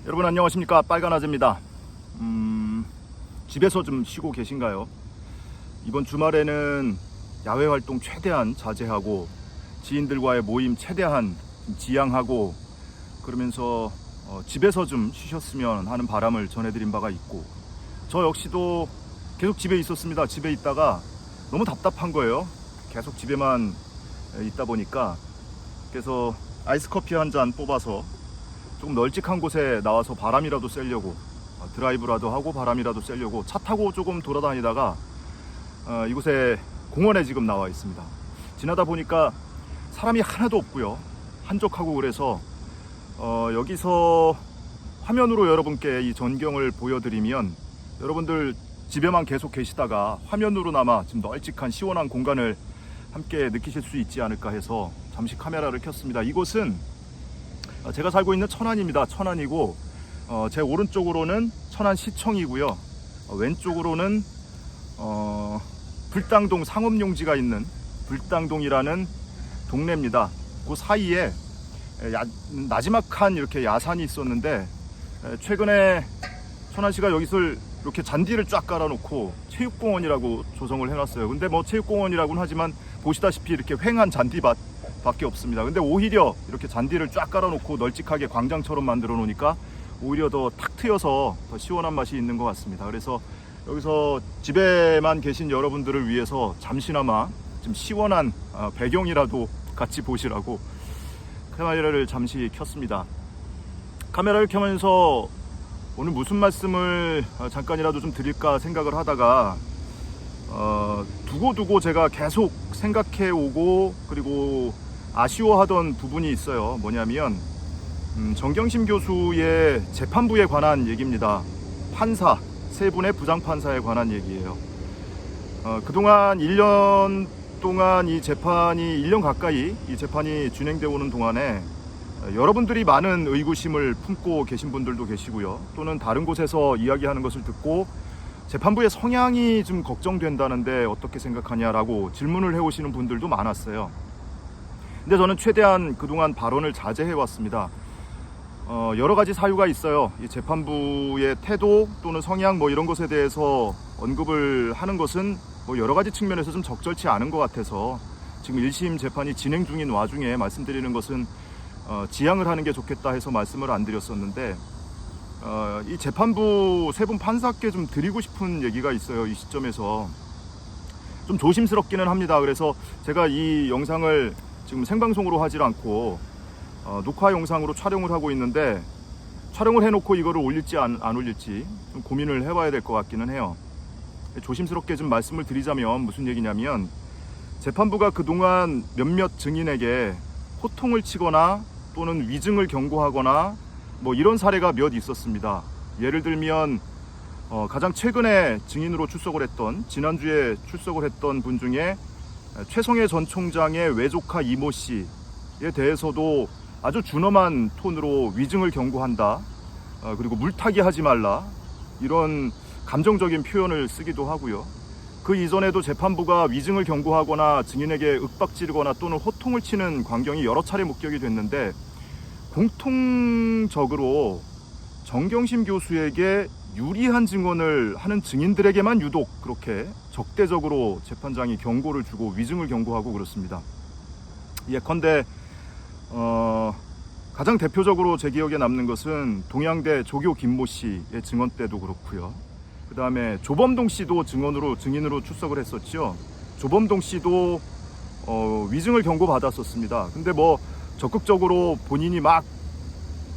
여러분 안녕하십니까, 빨간아재입니다. 집에서 좀 쉬고 계신가요? 이번 주말에는 야외 활동 최대한 자제하고 지인들과의 모임 최대한 지양하고 그러면서 집에서 좀 쉬셨으면 하는 바람을 전해드린 바가 있고, 저 역시도 계속 집에 있었습니다. 집에 있다가 너무 답답한 거예요. 계속 집에만 있다 보니까. 그래서 아이스 커피 한 잔 뽑아서 조금 널찍한 곳에 나와서 바람이라도 쐬려고, 드라이브라도 하고 바람이라도 쐬려고 차 타고 조금 돌아다니다가 이곳에 공원에 지금 나와 있습니다. 지나다 보니까 사람이 하나도 없고요, 한적하고 그래서 여기서 화면으로 여러분께 이 전경을 보여드리면 여러분들 집에만 계속 계시다가 화면으로나마 좀 널찍한 시원한 공간을 함께 느끼실 수 있지 않을까 해서 잠시 카메라를 켰습니다. 이곳은 제가 살고 있는 천안입니다. 천안이고 제 오른쪽으로는 천안시청이고요, 왼쪽으로는 불당동 상업용지가 있는 불당동이라는 동네입니다. 그 사이에 나지막한 이렇게 야산이 있었는데, 최근에 천안시가 여기를 이렇게 잔디를 쫙 깔아놓고 체육공원이라고 조성을 해놨어요. 근데 뭐 체육공원이라고는 하지만 보시다시피 이렇게 휑한 잔디밭 밖에 없습니다. 근데 오히려 이렇게 잔디를 쫙 깔아놓고 널찍하게 광장처럼 만들어 놓으니까 오히려 더 탁 트여서 더 시원한 맛이 있는 것 같습니다. 그래서 여기서 집에만 계신 여러분들을 위해서 잠시나마 좀 시원한 배경이라도 같이 보시라고 카메라를 잠시 켰습니다. 카메라를 켜면서 오늘 무슨 말씀을 잠깐이라도 좀 드릴까 생각을 하다가 두고두고 제가 계속 생각해 오고 그리고 아쉬워하던 부분이 있어요. 뭐냐면 정경심 교수의 재판부에 관한 얘기입니다. 판사, 세 분의 부장판사에 관한 얘기예요. 그동안 1년 동안 이 재판이 1년 가까이 이 재판이 진행되어 오는 동안에 여러분들이 많은 의구심을 품고 계신 분들도 계시고요, 또는 다른 곳에서 이야기하는 것을 듣고 재판부의 성향이 좀 걱정된다는데 어떻게 생각하냐라고 질문을 해오시는 분들도 많았어요. 근데 저는 최대한 그동안 발언을 자제해 왔습니다. 여러 가지 사유가 있어요. 이 재판부의 태도 또는 성향 뭐 이런 것에 대해서 언급을 하는 것은 뭐 여러 가지 측면에서 좀 적절치 않은 것 같아서 지금 1심 재판이 진행 중인 와중에 말씀드리는 것은 지양을 하는 게 좋겠다 해서 말씀을 안 드렸었는데, 이 재판부 세 분 판사께 좀 드리고 싶은 얘기가 있어요. 이 시점에서 좀 조심스럽기는 합니다. 그래서 제가 이 영상을 지금 생방송으로 하질 않고 녹화 영상으로 촬영을 하고 있는데, 촬영을 해놓고 이거를 올릴지 안 올릴지 좀 고민을 해봐야 될 것 같기는 해요. 조심스럽게 좀 말씀을 드리자면 무슨 얘기냐면, 재판부가 그동안 몇몇 증인에게 호통을 치거나 또는 위증을 경고하거나 뭐 이런 사례가 몇 있었습니다. 예를 들면 가장 최근에 증인으로 출석을 했던, 지난주에 출석을 했던 분 중에 최성해 전 총장의 외조카 이모 씨에 대해서도 아주 준엄한 톤으로 위증을 경고한다, 그리고 물타기 하지 말라, 이런 감정적인 표현을 쓰기도 하고요. 그 이전에도 재판부가 위증을 경고하거나 증인에게 윽박지르거나 또는 호통을 치는 광경이 여러 차례 목격이 됐는데, 공통적으로 정경심 교수에게 유리한 증언을 하는 증인들에게만 유독 그렇게 적대적으로 재판장이 경고를 주고 위증을 경고하고 그렇습니다. 예컨대 가장 대표적으로 제 기억에 남는 것은 동양대 조교 김모 씨의 증언 때도 그렇고요. 그 다음에 조범동 씨도 증인으로 출석을 했었죠. 조범동 씨도 위증을 경고받았었습니다. 근데 뭐 적극적으로 본인이 막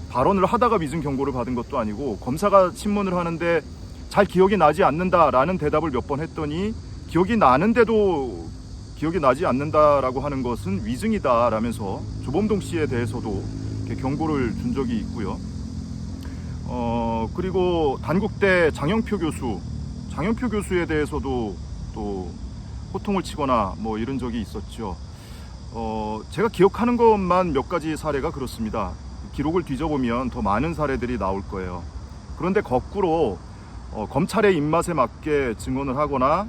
발언을 하다가 위증 경고를 받은 것도 아니고, 검사가 신문을 하는데 잘 기억이 나지 않는다라는 대답을 몇 번 했더니 기억이 나는데도 기억이 나지 않는다라고 하는 것은 위증이다라면서 조범동 씨에 대해서도 이렇게 경고를 준 적이 있고요. 그리고 단국대 장영표 교수에 대해서도 또 호통을 치거나 뭐 이런 적이 있었죠. 제가 기억하는 것만 몇 가지 사례가 그렇습니다. 기록을 뒤져보면 더 많은 사례들이 나올 거예요. 그런데 거꾸로 검찰의 입맛에 맞게 증언을 하거나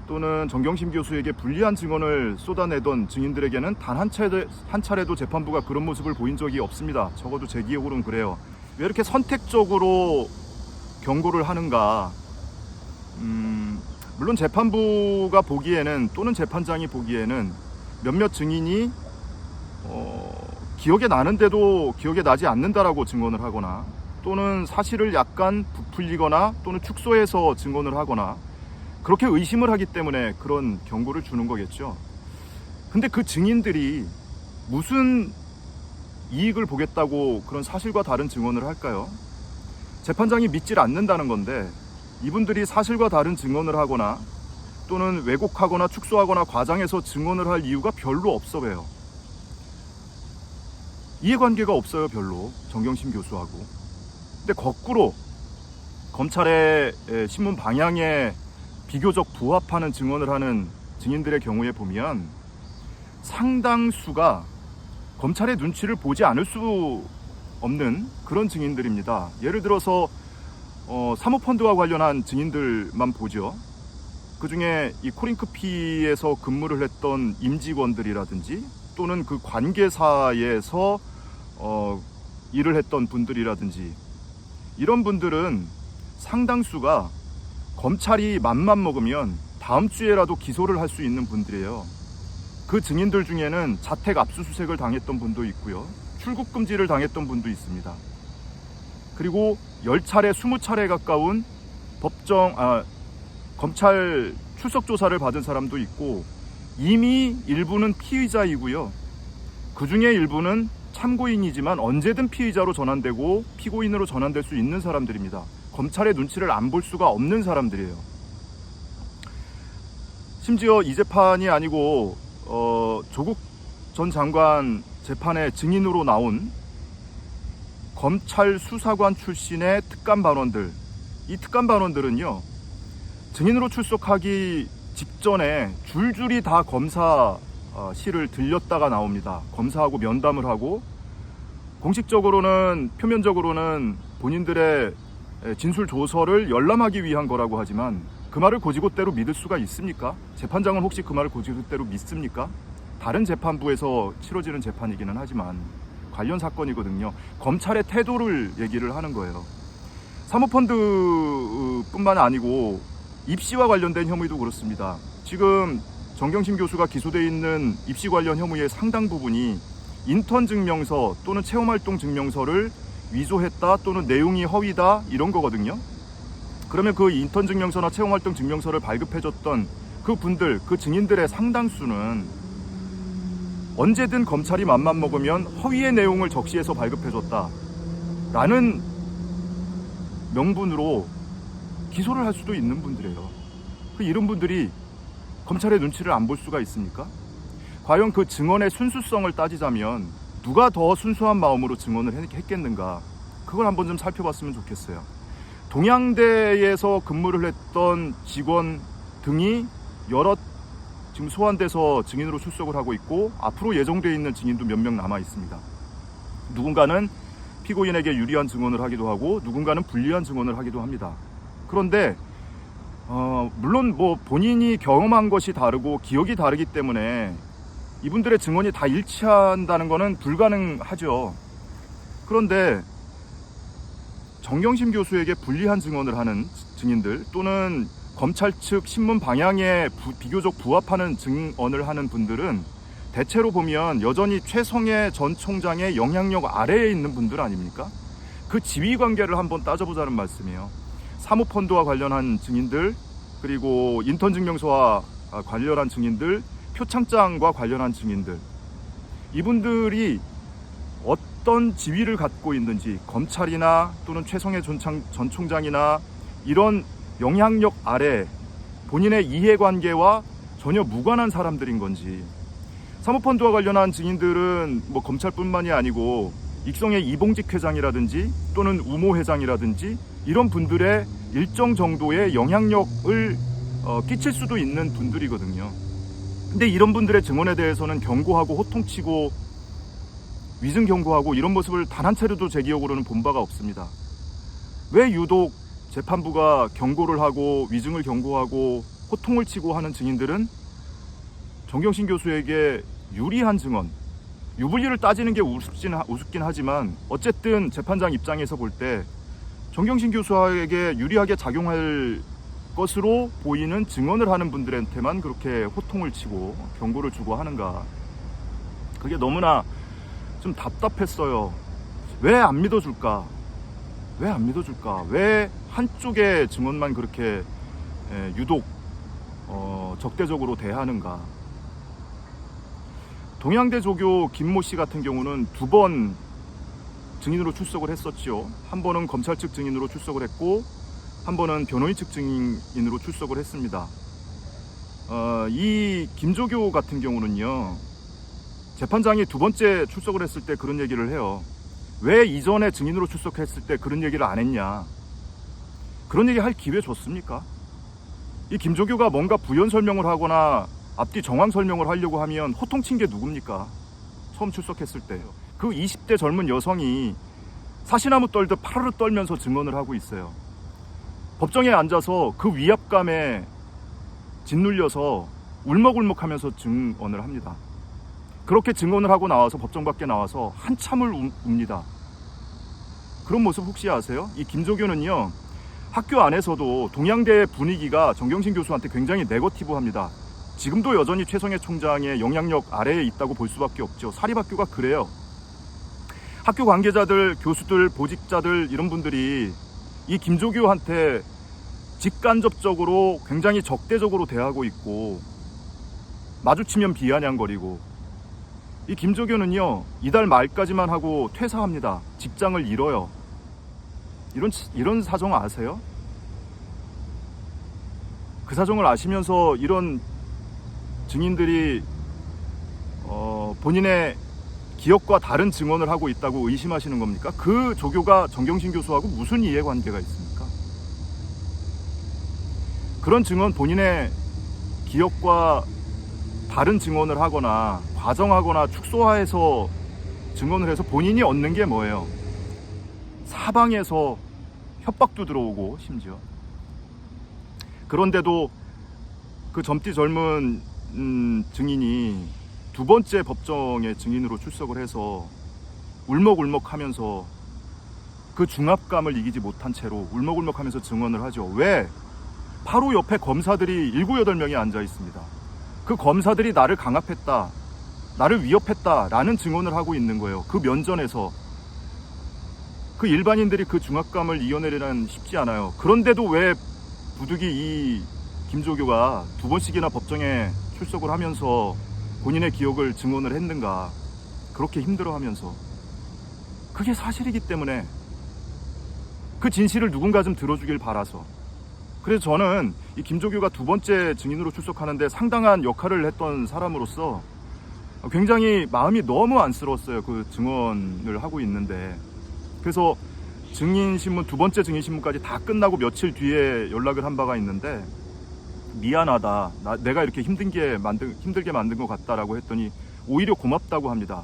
또는 정경심 교수에게 불리한 증언을 쏟아내던 증인들에게는 단 한 차례도 재판부가 그런 모습을 보인 적이 없습니다. 적어도 제 기억으로는 그래요. 왜 이렇게 선택적으로 경고를 하는가? 물론 재판부가 보기에는 또는 재판장이 보기에는 몇몇 증인이 기억에 나는데도 기억에 나지 않는다라고 증언을 하거나 또는 사실을 약간 부풀리거나 또는 축소해서 증언을 하거나 그렇게 의심을 하기 때문에 그런 경고를 주는 거겠죠. 근데 그 증인들이 무슨 이익을 보겠다고 그런 사실과 다른 증언을 할까요? 재판장이 믿질 않는다는 건데 이분들이 사실과 다른 증언을 하거나 또는 왜곡하거나 축소하거나 과장해서 증언을 할 이유가 별로 없어 보여요. 이해관계가 없어요, 별로. 정경심 교수하고. 근데 거꾸로 검찰의 신문 방향에 비교적 부합하는 증언을 하는 증인들의 경우에 보면 상당수가 검찰의 눈치를 보지 않을 수 없는 그런 증인들입니다. 예를 들어서 사모펀드와 관련한 증인들만 보죠. 그 중에 이 코링크피에서 근무를 했던 임직원들이라든지 또는 그 관계사에서 일을 했던 분들이라든지 이런 분들은 상당수가 검찰이 맘만 먹으면 다음 주에라도 기소를 할 수 있는 분들이에요. 그 증인들 중에는 자택 압수수색을 당했던 분도 있고요. 출국 금지를 당했던 분도 있습니다. 그리고 10차례, 20차례 가까운 검찰 출석 조사를 받은 사람도 있고 이미 일부는 피의자이고요. 그 중에 일부는 참고인이지만 언제든 피의자로 전환되고 피고인으로 전환될 수 있는 사람들입니다. 검찰의 눈치를 안 볼 수가 없는 사람들이에요. 심지어 이 재판이 아니고 조국 전 장관 재판의 증인으로 나온 검찰 수사관 출신의 특감 반원들, 이 특감 반원들은요 증인으로 출석하기 직전에 줄줄이 다 검사실을 들렸다가 나옵니다. 검사하고 면담을 하고 공식적으로는 표면적으로는 본인들의 진술 조서를 열람하기 위한 거라고 하지만 그 말을 곧이곧대로 믿을 수가 있습니까? 재판장은 혹시 그 말을 곧이곧대로 믿습니까? 다른 재판부에서 치러지는 재판이기는 하지만 관련 사건이거든요. 검찰의 태도를 얘기를 하는 거예요. 사모펀드뿐만 아니고 입시와 관련된 혐의도 그렇습니다. 지금 정경심 교수가 기소되어 있는 입시 관련 혐의의 상당 부분이 인턴 증명서 또는 체험활동 증명서를 위조했다 또는 내용이 허위다 이런 거거든요. 그러면 그 인턴 증명서나 체험활동 증명서를 발급해줬던 그 분들, 그 증인들의 상당수는 언제든 검찰이 맘만 먹으면 허위의 내용을 적시해서 발급해줬다 라는 명분으로 기소를 할 수도 있는 분들이에요. 이런 분들이 검찰의 눈치를 안 볼 수가 있습니까? 과연 그 증언의 순수성을 따지자면 누가 더 순수한 마음으로 증언을 했겠는가? 그걸 한번 좀 살펴봤으면 좋겠어요. 동양대에서 근무를 했던 직원 등이 여러 지금 소환돼서 증인으로 출석을 하고 있고 앞으로 예정되어 있는 증인도 몇 명 남아 있습니다. 누군가는 피고인에게 유리한 증언을 하기도 하고 누군가는 불리한 증언을 하기도 합니다. 그런데 물론 뭐 본인이 경험한 것이 다르고 기억이 다르기 때문에 이분들의 증언이 다 일치한다는 것은 불가능하죠. 그런데 정경심 교수에게 불리한 증언을 하는 증인들 또는 검찰 측 신문 방향에 비교적 부합하는 증언을 하는 분들은 대체로 보면 여전히 최성해 전 총장의 영향력 아래에 있는 분들 아닙니까? 그 지위 관계를 한번 따져보자는 말씀이에요. 사모펀드와 관련한 증인들, 그리고 인턴 증명서와 관련한 증인들, 표창장과 관련한 증인들, 이분들이 어떤 지위를 갖고 있는지 검찰이나 또는 최성해 전 총장이나 이런 영향력 아래 본인의 이해관계와 전혀 무관한 사람들인 건지, 사모펀드와 관련한 증인들은 뭐 검찰뿐만이 아니고 익성의 이봉직 회장이라든지 또는 우모 회장이라든지 이런 분들의 일정 정도의 영향력을 끼칠 수도 있는 분들이거든요. 근데 이런 분들의 증언에 대해서는 경고하고 호통치고 위증 경고하고 이런 모습을 단 한 차례도 제 기억으로는 본 바가 없습니다. 왜 유독 재판부가 경고를 하고 위증을 경고하고 호통을 치고 하는 증인들은 정경심 교수에게 유리한 증언, 유불리를 따지는 게 우습긴 하지만 어쨌든 재판장 입장에서 볼 때 정경심 교수에게 유리하게 작용할 것으로 보이는 증언을 하는 분들한테만 그렇게 호통을 치고 경고를 주고 하는가. 그게 너무나 좀 답답했어요. 왜 안 믿어줄까? 왜 안 믿어줄까? 왜 한쪽의 증언만 그렇게 유독 적대적으로 대하는가? 동양대 조교 김모 씨 같은 경우는 2번 증인으로 출석을 했었죠. 한 번은 검찰 측 증인으로 출석을 했고 한 번은 변호인 측 증인으로 출석을 했습니다. 이 김조교 같은 경우는요, 재판장이 2번째 출석을 했을 때 그런 얘기를 해요. 왜 이전에 증인으로 출석했을 때 그런 얘기를 안 했냐? 그런 얘기 할 기회 줬습니까? 이 김조교가 뭔가 부연 설명을 하거나 앞뒤 정황 설명을 하려고 하면 호통친 게 누굽니까? 처음 출석했을 때요. 그 20대 젊은 여성이 사시나무 떨듯 파르르 떨면서 증언을 하고 있어요. 법정에 앉아서 그 위압감에 짓눌려서 울먹울먹하면서 증언을 합니다. 그렇게 증언을 하고 나와서 법정 밖에 나와서 한참을 웁니다. 그런 모습 혹시 아세요? 이 김조교는요, 학교 안에서도 동양대 분위기가 정경심 교수한테 굉장히 네거티브합니다. 지금도 여전히 최성해 총장의 영향력 아래에 있다고 볼 수밖에 없죠. 사립학교가 그래요. 학교 관계자들, 교수들, 보직자들 이런 분들이 이 김조교한테 직간접적으로 굉장히 적대적으로 대하고 있고 마주치면 비아냥거리고, 이 김조교는요, 이달 말까지만 하고 퇴사합니다. 직장을 잃어요. 이런 사정 아세요? 그 사정을 아시면서 이런 증인들이 본인의 기억과 다른 증언을 하고 있다고 의심하시는 겁니까? 그 조교가 정경심 교수하고 무슨 이해관계가 있습니까? 그런 증언, 본인의 기억과 다른 증언을 하거나 과정하거나 축소화해서 증언을 해서 본인이 얻는 게 뭐예요? 사방에서 협박도 들어오고, 심지어. 그런데도 그 젊디 젊은 증인이 2번째 법정에 증인으로 출석을 해서 울먹울먹하면서 그 중압감을 이기지 못한 채로 울먹울먹하면서 증언을 하죠. 왜? 바로 옆에 검사들이 7, 8명이 앉아 있습니다. 그 검사들이 나를 강압했다, 나를 위협했다라는 증언을 하고 있는 거예요. 그 면전에서. 그 일반인들이 그 중압감을 이겨내려는 쉽지 않아요. 그런데도 왜 부득이 이 김조교가 2번씩이나 법정에 출석을 하면서 본인의 기억을 증언을 했는가? 그렇게 힘들어하면서. 그게 사실이기 때문에, 그 진실을 누군가 좀 들어주길 바라서. 그래서 저는 이 김조교가 2번째 증인으로 출석하는데 상당한 역할을 했던 사람으로서 굉장히 마음이 너무 안쓰러웠어요. 그 증언을 하고 있는데. 그래서 증인신문, 2번째 증인신문까지 다 끝나고 며칠 뒤에 연락을 한 바가 있는데, 미안하다, 내가 이렇게 힘들게 만든 것 같다라고 했더니 오히려 고맙다고 합니다.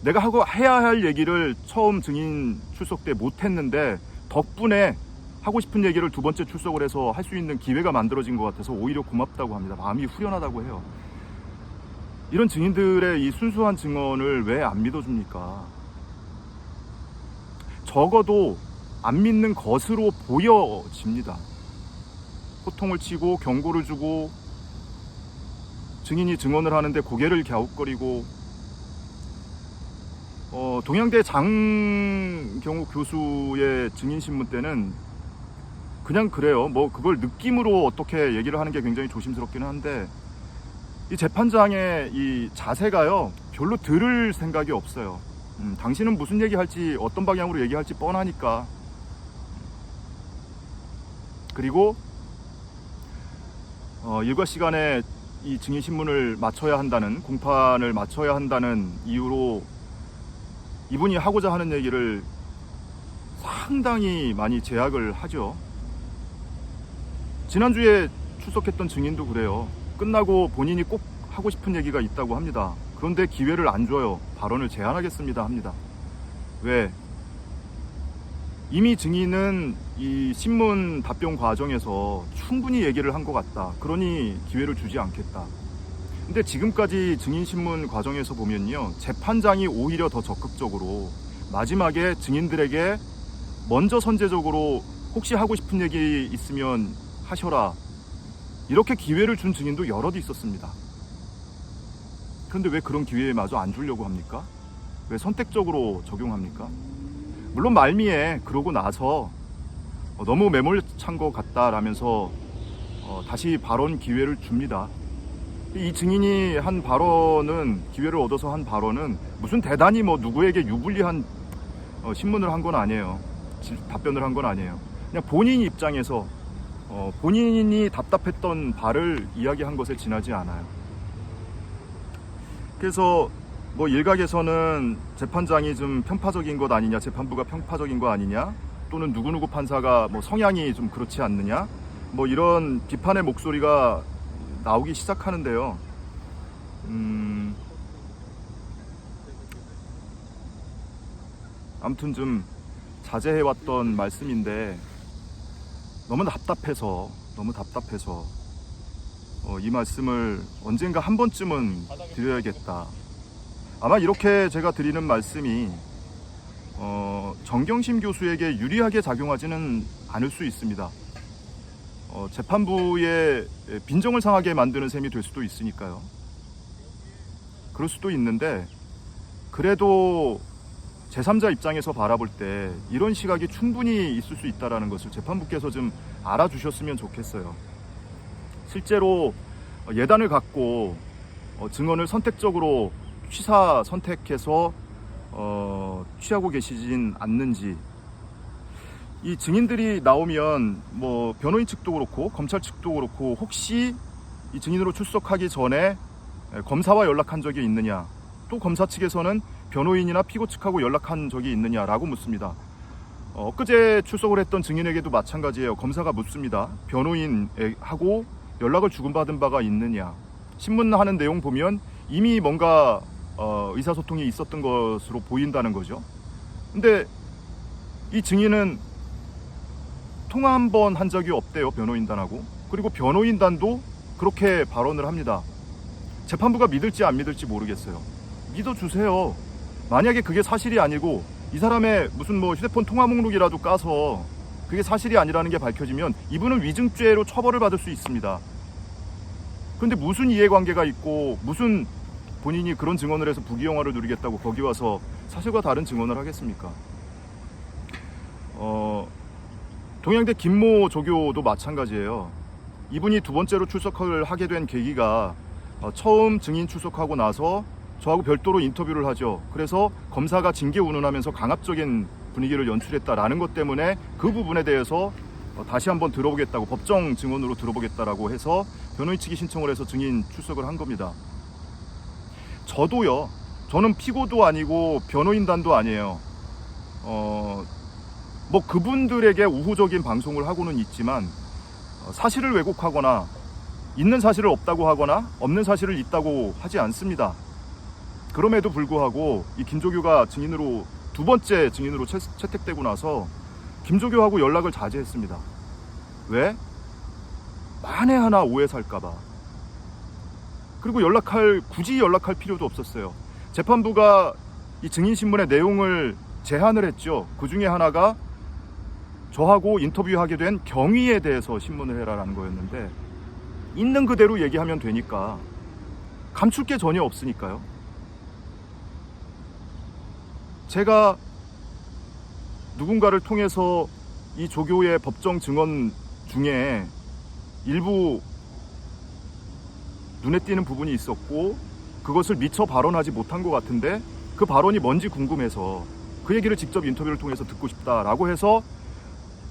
내가 해야 할 얘기를 처음 증인 출석 때 못했는데 덕분에 하고 싶은 얘기를 2번째 출석을 해서 할 수 있는 기회가 만들어진 것 같아서 오히려 고맙다고 합니다. 마음이 후련하다고 해요. 이런 증인들의 이 순수한 증언을 왜 안 믿어줍니까? 적어도 안 믿는 것으로 보여집니다. 호통을 치고 경고를 주고, 증인이 증언을 하는데 고개를 갸웃거리고, 동양대 장경욱 교수의 증인신문 때는 그냥 그래요. 뭐 그걸 느낌으로 어떻게 얘기를 하는 게 굉장히 조심스럽기는 한데, 이 재판장의 이 자세가요, 별로 들을 생각이 없어요. 당신은 무슨 얘기할지, 어떤 방향으로 얘기할지 뻔하니까. 그리고 일과 시간에 이 증인신문을 마쳐야 한다는, 공판을 마쳐야 한다는 이유로 이분이 하고자 하는 얘기를 상당히 많이 제약을 하죠. 지난주에 출석했던 증인도 그래요. 끝나고 본인이 꼭 하고 싶은 얘기가 있다고 합니다. 그런데 기회를 안 줘요. 발언을 제한하겠습니다 합니다. 왜? 이미 증인은 이 신문 답변 과정에서 충분히 얘기를 한 것 같다. 그러니 기회를 주지 않겠다. 근데 지금까지 증인신문 과정에서 보면요, 재판장이 오히려 더 적극적으로 마지막에 증인들에게 먼저 선제적으로 혹시 하고 싶은 얘기 있으면 하셔라, 이렇게 기회를 준 증인도 여럿 있었습니다. 그런데 왜 그런 기회마저 안 주려고 합니까? 왜 선택적으로 적용합니까? 물론 말미에 그러고 나서 너무 매몰찬 것 같다라면서 다시 발언 기회를 줍니다. 이 증인이 한 발언은, 기회를 얻어서 한 발언은 무슨 대단히 뭐 누구에게 유불리한 신문을 한 건 아니에요. 답변을 한 건 아니에요. 그냥 본인 입장에서 본인이 답답했던 바를 이야기한 것에 지나지 않아요. 그래서 뭐 일각에서는 재판장이 좀 편파적인 것 아니냐, 재판부가 편파적인 거 아니냐, 또는 누구누구 판사가 뭐 성향이 좀 그렇지 않느냐, 뭐 이런 비판의 목소리가 나오기 시작하는데요. 아무튼 좀 자제해왔던 말씀인데 너무 답답해서 이 말씀을 언젠가 한 번쯤은 드려야겠다. 아마 이렇게 제가 드리는 말씀이 정경심 교수에게 유리하게 작용하지는 않을 수 있습니다. 재판부의 빈정을 상하게 만드는 셈이 될 수도 있으니까요. 그럴 수도 있는데, 그래도 제3자 입장에서 바라볼 때 이런 시각이 충분히 있을 수 있다는 것을 재판부께서 좀 알아주셨으면 좋겠어요. 실제로 예단을 갖고 증언을 선택적으로 취사 선택해서 취하고 계시진 않는지, 이 증인들이 나오면 뭐 변호인 측도 그렇고 검찰 측도 그렇고 혹시 이 증인으로 출석하기 전에 검사와 연락한 적이 있느냐, 또 검사 측에서는 변호인이나 피고 측하고 연락한 적이 있느냐라고 묻습니다. 엊그제 출석을 했던 증인에게도 마찬가지예요. 검사가 묻습니다. 변호인하고 연락을 주고받은 바가 있느냐. 신문하는 내용 보면 이미 뭔가 의사소통이 있었던 것으로 보인다는 거죠. 근데 이 증인은 통화 한 번 한 적이 없대요, 변호인단하고. 그리고 변호인단도 그렇게 발언을 합니다. 재판부가 믿을지 안 믿을지 모르겠어요. 믿어주세요. 만약에 그게 사실이 아니고 이 사람의 무슨 뭐 휴대폰 통화 목록이라도 까서 그게 사실이 아니라는 게 밝혀지면 이분은 위증죄로 처벌을 받을 수 있습니다. 그런데 무슨 이해관계가 있고 무슨 본인이 그런 증언을 해서 부귀영화를 누리겠다고 거기 와서 사실과 다른 증언을 하겠습니까? 동양대 김모 조교도 마찬가지예요. 이분이 두 번째로 출석을 하게 된 계기가 처음 증인 출석하고 나서 저하고 별도로 인터뷰를 하죠. 그래서 검사가 징계 운운하면서 강압적인 분위기를 연출했다라는 것 때문에 그 부분에 대해서 다시 한번 들어보겠다고, 법정 증언으로 들어보겠다라고 해서 변호인 측이 신청을 해서 증인 출석을 한 겁니다. 저도요. 저는 피고도 아니고 변호인단도 아니에요. 뭐 그분들에게 우호적인 방송을 하고는 있지만 사실을 왜곡하거나 있는 사실을 없다고 하거나 없는 사실을 있다고 하지 않습니다. 그럼에도 불구하고 이 김조교가 증인으로 두 번째 증인으로 채택되고 나서 김조교하고 연락을 자제했습니다. 왜? 만에 하나 오해 살까봐. 그리고 굳이 연락할 필요도 없었어요. 재판부가 이 증인신문의 내용을 제한을 했죠. 그 중에 하나가 저하고 인터뷰하게 된 경위에 대해서 신문을 해라라는 거였는데, 있는 그대로 얘기하면 되니까 감출 게 전혀 없으니까요. 제가 누군가를 통해서 이 조교의 법정 증언 중에 일부 눈에 띄는 부분이 있었고 그것을 미처 발언하지 못한 것 같은데 그 발언이 뭔지 궁금해서 그 얘기를 직접 인터뷰를 통해서 듣고 싶다라고 해서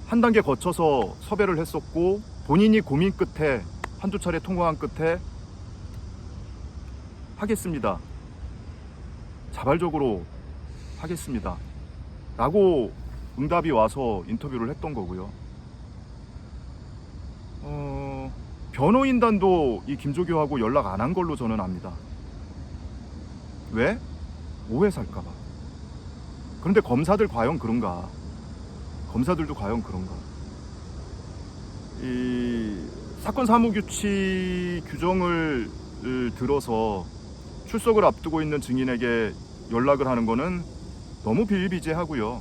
한 단계 거쳐서 섭외를 했었고, 본인이 고민 끝에 한두 차례 통화한 끝에 하겠습니다, 자발적으로 하겠습니다 라고 응답이 와서 인터뷰를 했던 거고요. 변호인단도 이 김조교하고 연락 안 한 걸로 저는 압니다. 왜? 오해 살까봐. 그런데 검사들 과연 그런가? 검사들도 과연 그런가? 이 사건 사무규칙 규정을 들어서 출석을 앞두고 있는 증인에게 연락을 하는 거는 너무 비일비재하고요.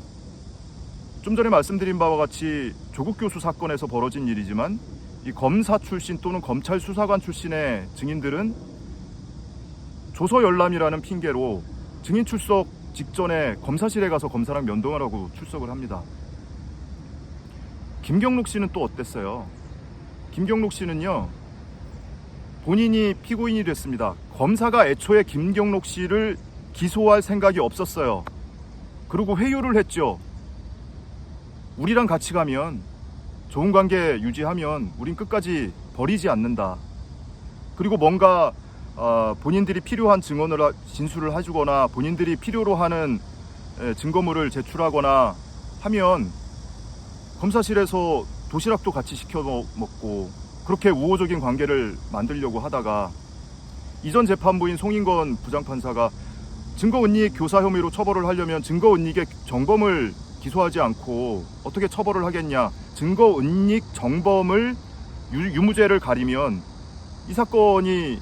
좀 전에 말씀드린 바와 같이 조국 교수 사건에서 벌어진 일이지만 이 검사 출신 또는 검찰 수사관 출신의 증인들은 조서 열람이라는 핑계로 증인 출석 직전에 검사실에 가서 검사랑 면담을 하고 출석을 합니다. 김경록 씨는 또 어땠어요? 김경록 씨는요, 본인이 피고인이 됐습니다. 검사가 애초에 김경록 씨를 기소할 생각이 없었어요. 그리고 회유를 했죠. 우리랑 같이 가면, 좋은 관계 유지하면 우린 끝까지 버리지 않는다. 그리고 뭔가 본인들이 필요한 진술을 해주거나 본인들이 필요로 하는 증거물을 제출하거나 하면 검사실에서 도시락도 같이 시켜 먹고 그렇게 우호적인 관계를 만들려고 하다가 이전 재판부인 송인건 부장판사가 증거은닉 교사 혐의로 처벌을 하려면 증거은닉의 정범을 기소하지 않고 어떻게 처벌을 하겠냐, 증거은닉 정범을 유무죄를 가리면 이 사건이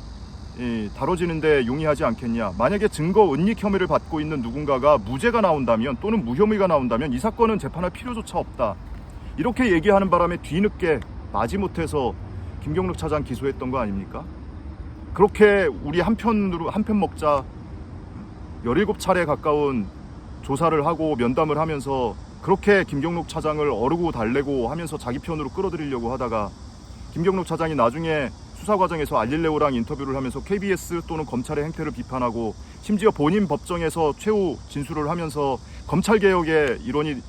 다뤄지는데 용이하지 않겠냐. 만약에 증거은닉 혐의를 받고 있는 누군가가 무죄가 나온다면 또는 무혐의가 나온다면 이 사건은 재판할 필요조차 없다. 이렇게 얘기하는 바람에 뒤늦게 마지못해서 김경록 차장 기소했던 거 아닙니까? 그렇게 우리 한편 먹자 17차례 가까운 조사를 하고 면담을 하면서 그렇게 김경록 차장을 어르고 달래고 하면서 자기 편으로 끌어들이려고 하다가 김경록 차장이 나중에 수사 과정에서 알릴레오랑 인터뷰를 하면서 KBS 또는 검찰의 행태를 비판하고 심지어 본인 법정에서 최후 진술을 하면서 검찰개혁의 일원이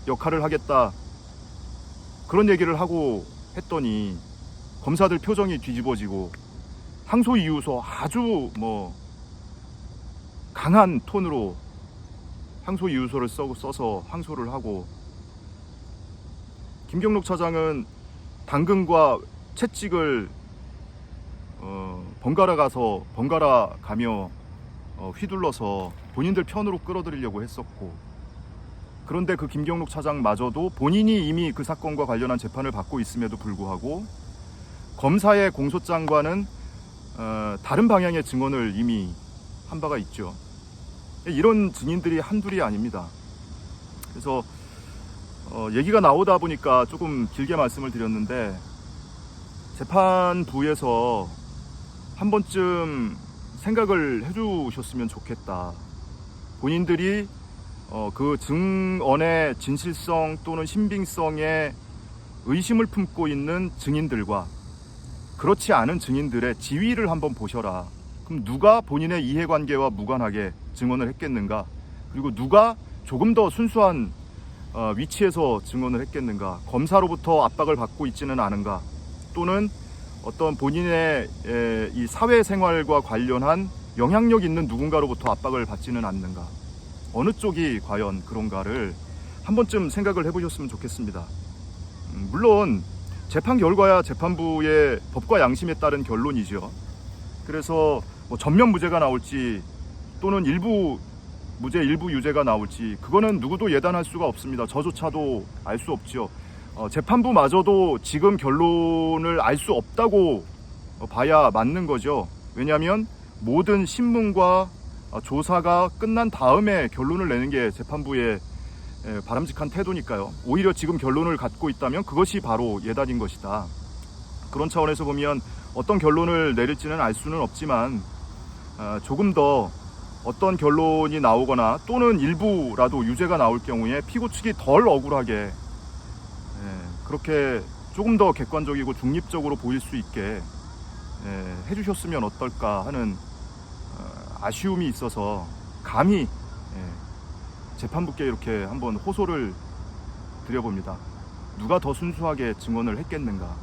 역할을 하겠다, 그런 얘기를 하고 했더니 검사들 표정이 뒤집어지고 항소이유서 아주 강한 톤으로 항소이유서를 써서 항소를 하고, 김경록 차장은 당근과 채찍을 번갈아 가며 휘둘러서 본인들 편으로 끌어들이려고 했었고, 그런데 그 김경록 차장마저도 본인이 이미 그 사건과 관련한 재판을 받고 있음에도 불구하고 검사의 공소장과는 다른 방향의 증언을 이미 한 바가 있죠. 이런 증인들이 한둘이 아닙니다. 그래서 얘기가 나오다 보니까 조금 길게 말씀을 드렸는데, 재판부에서 한 번쯤 생각을 해주셨으면 좋겠다. 본인들이 그 증언의 진실성 또는 신빙성에 의심을 품고 있는 증인들과 그렇지 않은 증인들의 지위를 한번 보셔라. 그럼 누가 본인의 이해관계와 무관하게 증언을 했겠는가? 그리고 누가 조금 더 순수한 위치에서 증언을 했겠는가? 검사로부터 압박을 받고 있지는 않은가? 또는 어떤 본인의 이 사회생활과 관련한 영향력 있는 누군가로부터 압박을 받지는 않는가? 어느 쪽이 과연 그런가를 한 번쯤 생각을 해보셨으면 좋겠습니다. 물론 재판 결과야 재판부의 법과 양심에 따른 결론이죠. 그래서 전면 무죄가 나올지 또는 일부 무죄 일부 유죄가 나올지 그거는 누구도 예단할 수가 없습니다. 저조차도 알 수 없죠. 재판부마저도 지금 결론을 알 수 없다고 봐야 맞는 거죠. 왜냐하면 모든 신문과 조사가 끝난 다음에 결론을 내는 게 재판부의 바람직한 태도니까요. 오히려 지금 결론을 갖고 있다면 그것이 바로 예단인 것이다. 그런 차원에서 보면 어떤 결론을 내릴지는 알 수는 없지만 조금 더 어떤 결론이 나오거나 또는 일부라도 유죄가 나올 경우에 피고 측이 덜 억울하게 그렇게 조금 더 객관적이고 중립적으로 보일 수 있게 해주셨으면 어떨까 하는 아쉬움이 있어서 감히 재판부께 이렇게 한번 호소를 드려봅니다. 누가 더 순수하게 증언을 했겠는가?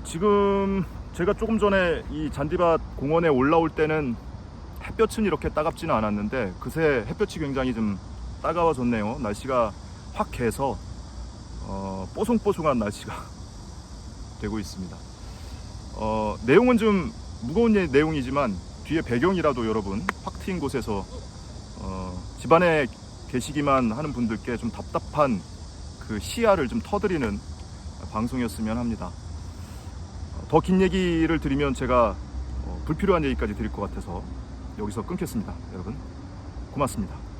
지금 제가 조금 전에 이 잔디밭 공원에 올라올 때는 햇볕은 이렇게 따갑지는 않았는데 그새 햇볕이 굉장히 좀 따가워졌네요. 날씨가 확 개서 뽀송뽀송한 날씨가 되고 있습니다. 내용은 좀 무거운 내용이지만 뒤에 배경이라도 여러분 확 트인 곳에서 집안에 계시기만 하는 분들께 좀 답답한 그 시야를 좀 터드리는 방송이었으면 합니다. 더 긴 얘기를 드리면 제가 불필요한 얘기까지 드릴 것 같아서 여기서 끊겠습니다. 여러분 고맙습니다.